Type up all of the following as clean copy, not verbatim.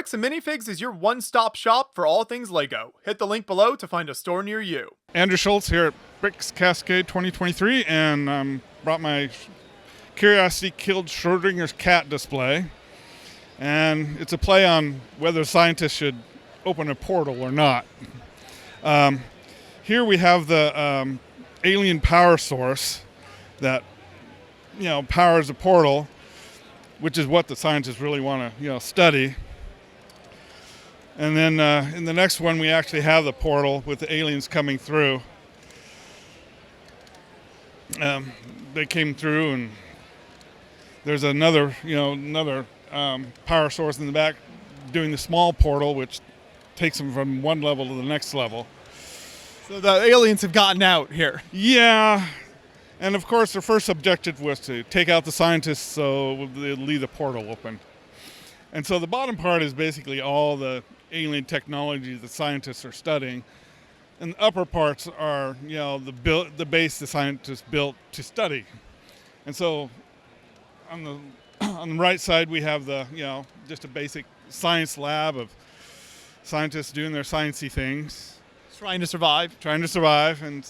Bricks and Minifigs is your one-stop shop for all things LEGO. Hit the link below to find a store near you. Andrew Schultz here at Bricks Cascade 2023, and brought my Curiosity Killed Schrodinger's cat display. And it's a play on whether scientists should open a portal or not. Here we have the alien power source that, powers a portal, which is what the scientists really want to, study. And then in the next one, we actually have the portal with the aliens coming through. They came through, and there's another power source in the back doing the small portal, which takes them from one level to the next level. So the aliens have gotten out here. Yeah. And of course, their first objective was to take out the scientists so they'd leave the portal open. And so the bottom part is basically all the alien technology the scientists are studying. And the upper parts are, the base the scientists built to study. And so on the right side, we have the, just a basic science lab of scientists doing their sciencey things. Trying to survive. And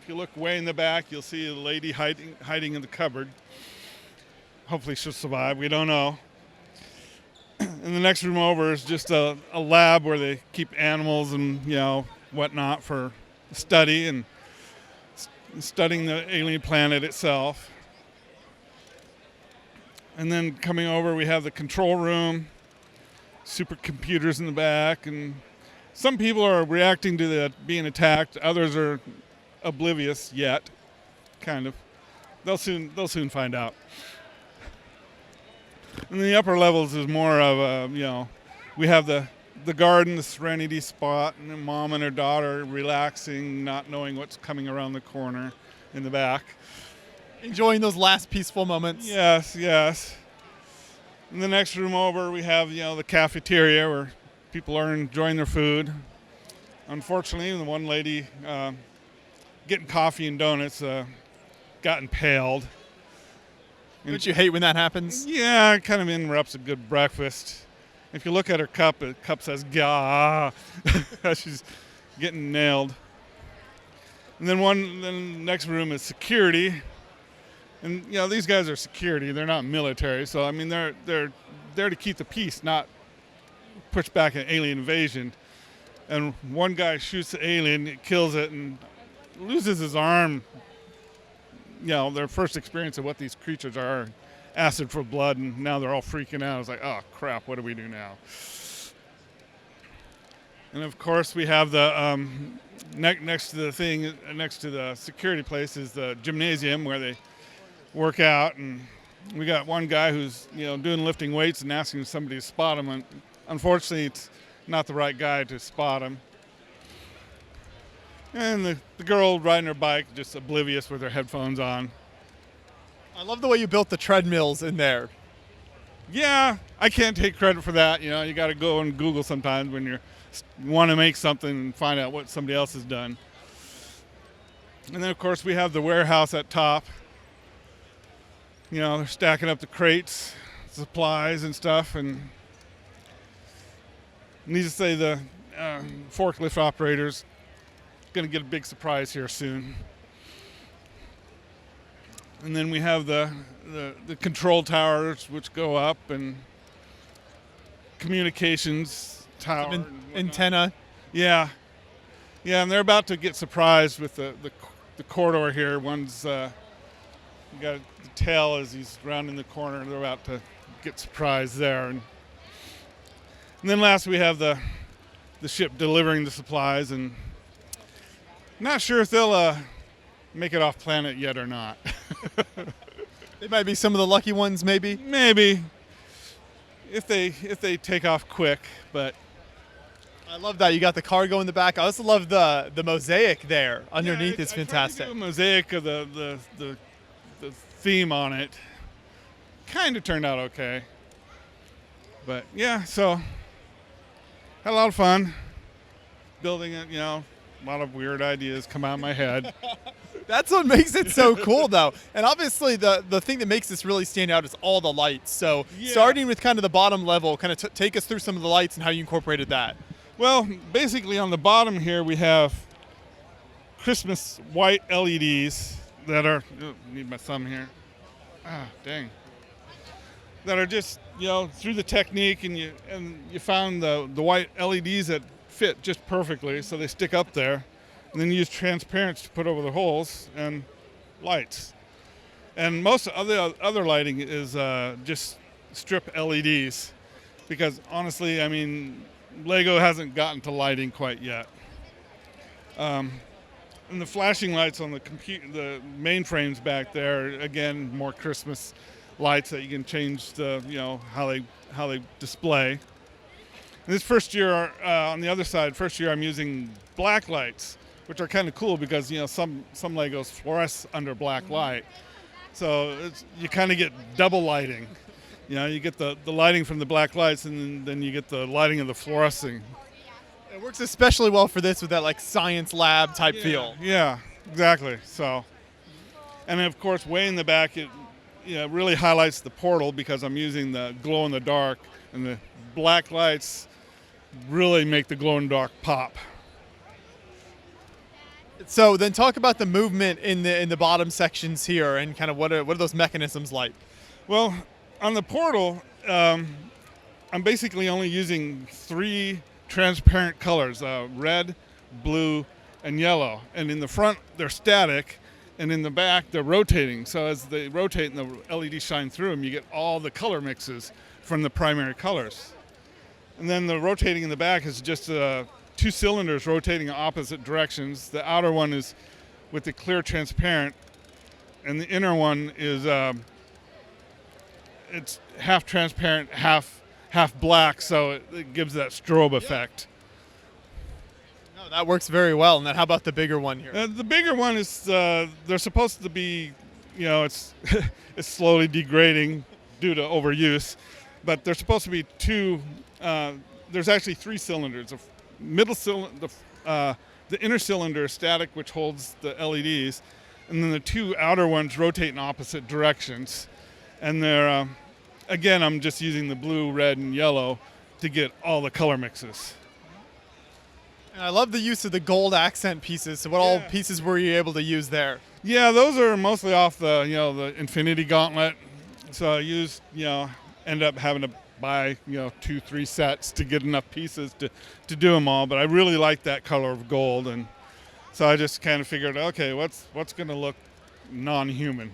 if you look way in the back, you'll see a lady hiding in the cupboard. Hopefully she'll survive. We don't know. And the next room over is just a lab where they keep animals and, whatnot for study and studying the alien planet itself. And then coming over, we have the control room, supercomputers in the back, and some people are reacting to that being attacked. Others are oblivious yet, kind of. They'll soon find out. In the upper levels is more of we have the garden, the serenity spot, and the mom and her daughter relaxing, not knowing what's coming around the corner in the back. Enjoying those last peaceful moments. Yes. In the next room over, we have, the cafeteria where people are enjoying their food. Unfortunately, the one lady getting coffee and donuts got impaled. Don't you hate when that happens? Yeah, it kind of interrupts a good breakfast. If you look at her cup, the cup says "Gah." She's getting nailed. And then the next room is security. And these guys are security; they're not military. So they're there to keep the peace, not push back an alien invasion. And one guy shoots the alien, it kills it, and loses his arm. Their first experience of what these creatures are, acid for blood, and now they're all freaking out. It's like, oh crap, what do we do now? And of course, we have the next to the security place is the gymnasium where they work out, and we got one guy who's doing lifting weights and asking somebody to spot him, and unfortunately, it's not the right guy to spot him. And the girl riding her bike, just oblivious with her headphones on. I love the way you built the treadmills in there. Yeah, I can't take credit for that. You got to go and Google sometimes when you want to make something and find out what somebody else has done. And then, of course, we have the warehouse at top. They're stacking up the crates, supplies and stuff. And needless to say, the forklift operators going to get a big surprise here soon. And then we have the control towers which go up, and communications tower, antenna. Yeah, and they're about to get surprised with the corridor here. One's got the tail as he's rounding the corner. They're about to get surprised there. And then last we have the ship delivering the supplies, and not sure if they'll make it off planet yet or not. They might be some of the lucky ones, maybe. Maybe, if they take off quick. But I love that you got the cargo in the back. I also love the mosaic there underneath. It's fantastic. I tried to do a mosaic of the theme on it. Kind of turned out okay. But yeah, so had a lot of fun building it. A lot of weird ideas come out of my head. That's what makes it so cool, though. And obviously, the thing that makes this really stand out is all the lights. So Yeah. starting with kind of the bottom level, kind of take us through some of the lights and how you incorporated that. Well, basically on the bottom here we have Christmas white LEDs that are, need my thumb here. Ah, dang. That are just, through the technique, and you found the white LEDs that fit just perfectly, so they stick up there. And then you use transparents to put over the holes and lights. And most of the other lighting is just strip LEDs, because honestly, I mean, Lego hasn't gotten to lighting quite yet. And the flashing lights on the mainframes back there, again, more Christmas lights that you can change how they display. And this first year, on the other side, I'm using black lights, which are kind of cool because some Legos fluoresce under black light, so you kind of get double lighting. You get the lighting from the black lights, and then you get the lighting of the fluorescing. It works especially well for this with that like science lab type feel. Yeah, exactly. So, and then of course, way in the back, it really highlights the portal because I'm using the glow in the dark, and the black lights really make the glow in the dark pop. So then talk about the movement in the bottom sections here, and kind of what are those mechanisms like? Well, on the portal, I'm basically only using 3 transparent colors, red, blue, and yellow. And in the front, they're static, and in the back, they're rotating. So as they rotate and the LEDs shine through them, you get all the color mixes from the primary colors. And then the rotating in the back is just 2 cylinders rotating in opposite directions. The outer one is with the clear transparent, and the inner one is it's half transparent, half black, so it gives that strobe effect. No, that works very well. And then how about the bigger one here? The bigger one is they're supposed to be, it's it's slowly degrading due to overuse, but there's supposed to be 2. There's actually 3 cylinders. The middle cylinder, the inner cylinder is static, which holds the LEDs, and then the 2 outer ones rotate in opposite directions. And they're again, I'm just using the blue, red, and yellow to get all the color mixes. And I love the use of the gold accent pieces. So what all pieces were you able to use there? Yeah, those are mostly off the the Infinity Gauntlet. So I used end up having to buy 2-3 sets to get enough pieces to do them all. But I really like that color of gold, and so I just kind of figured, okay, what's going to look non-human,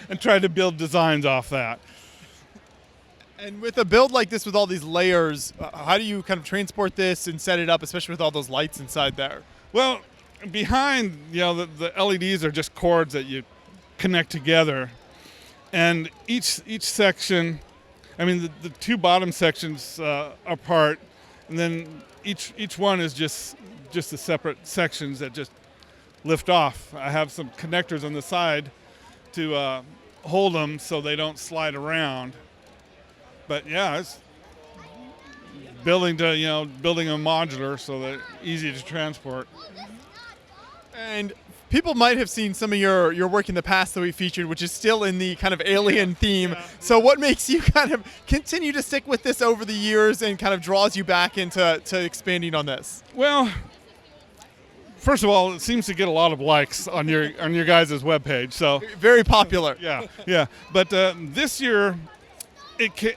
and tried to build designs off that. And with a build like this with all these layers, how do you kind of transport this and set it up, especially with all those lights inside there? Well, behind, the LEDs are just cords that you connect together, and each section, I mean, the 2 bottom sections apart, and then each one is just the separate sections that just lift off. I have some connectors on the side to hold them so they don't slide around. But yeah, it's building a modular so that easy to transport. And people might have seen some of your work in the past that we featured, which is still in the kind of alien theme. Yeah. So what makes you kind of continue to stick with this over the years and kind of draws you back into expanding on this? Well, first of all, it seems to get a lot of likes on your guys' webpage. So Very popular. yeah. But this year, it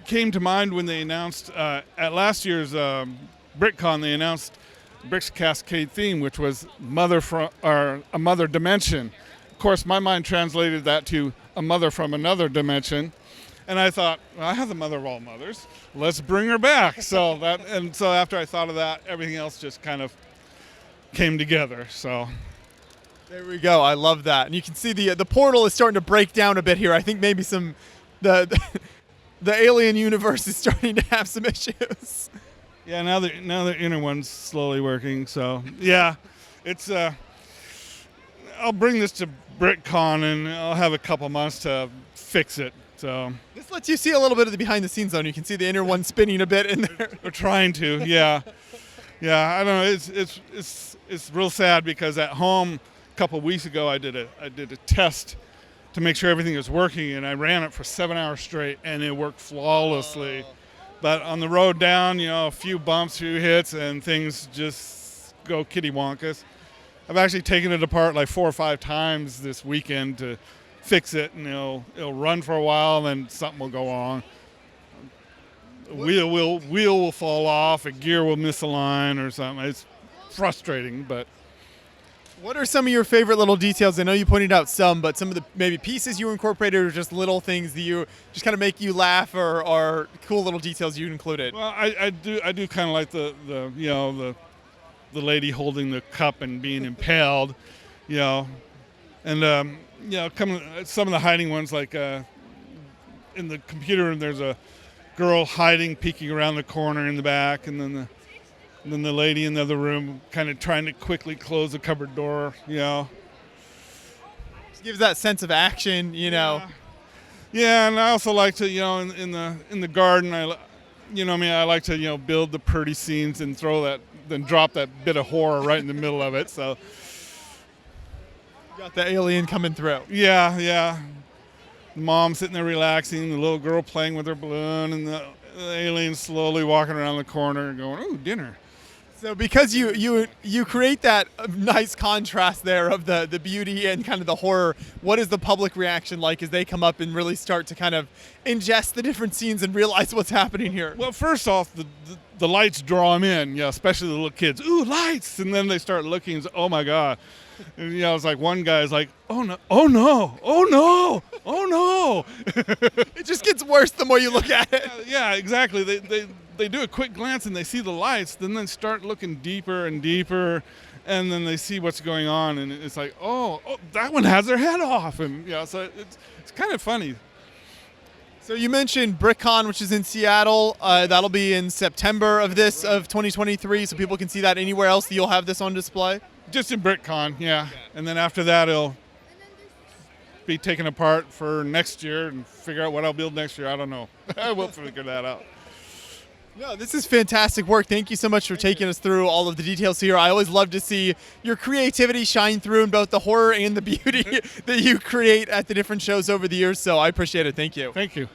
came to mind when they announced at last year's BrickCon. They announced Bricks Cascade theme, which was a mother dimension. Of course, my mind translated that to a mother from another dimension, and I thought, well, I have the mother of all mothers. Let's bring her back. So after I thought of that, everything else just kind of came together. So There we go. I love that. And you can see the portal is starting to break down a bit here. I think maybe the alien universe is starting to have some issues. yeah, now the inner one's slowly working. So yeah, it's I'll bring this to BrickCon and I'll have a couple months to fix it. So This lets you see a little bit of the behind the scenes zone. You can see the inner one spinning a bit in there. we're trying to, yeah. I don't know. It's real sad because at home, couple weeks ago, I did a test to make sure everything was working, and I ran it for 7 hours straight, and it worked flawlessly. But on the road down, a few bumps, few hits, and things just go kitty wonkus. I've actually taken it apart like 4 or 5 times this weekend to fix it, and it'll run for a while, and then something will go wrong. A wheel will fall off, a gear will misalign or something. It's frustrating, but. What are some of your favorite little details? I know you pointed out some, but some of the maybe pieces you incorporated or just little things that you just kind of make you laugh or cool little details you included. Well, I do kind of like the lady holding the cup and being impaled, and some of the hiding ones, like in the computer room, there's a girl hiding, peeking around the corner in the back, and then the lady in the other room kind of trying to quickly close the cupboard door, Just gives that sense of action, Yeah, and I also like to, in the garden, I like to, build the pretty scenes and then drop that bit of horror right in the middle of it. So you got the alien coming through. Yeah. The mom sitting there relaxing, the little girl playing with her balloon, and the alien slowly walking around the corner going, "Ooh, dinner." So because you create that nice contrast there of the beauty and kind of the horror, what is the public reaction like as they come up and really start to kind of ingest the different scenes and realize what's happening here? Well, first off, the lights draw them in, especially the little kids. Ooh, lights! And then they start looking and say, "Oh my God." And, it's like one guy's like, "Oh no, oh no, oh no, oh no." It just gets worse the more you look at it. Yeah, exactly. They do a quick glance and they see the lights, then they start looking deeper and deeper, and then they see what's going on, and it's like, oh, that one has their head off, and so it's kind of funny. So you mentioned BrickCon, which is in Seattle. That'll be in September of 2023, so people can see that anywhere else that you'll have this on display? Just in BrickCon, yeah. And then after that, it'll be taken apart for next year and figure out what I'll build next year. I don't know. We'll figure that out. No, this is fantastic work. Thank you so much for taking us through all of the details here. I always love to see your creativity shine through in both the horror and the beauty that you create at the different shows over the years, so I appreciate it. Thank you. Thank you.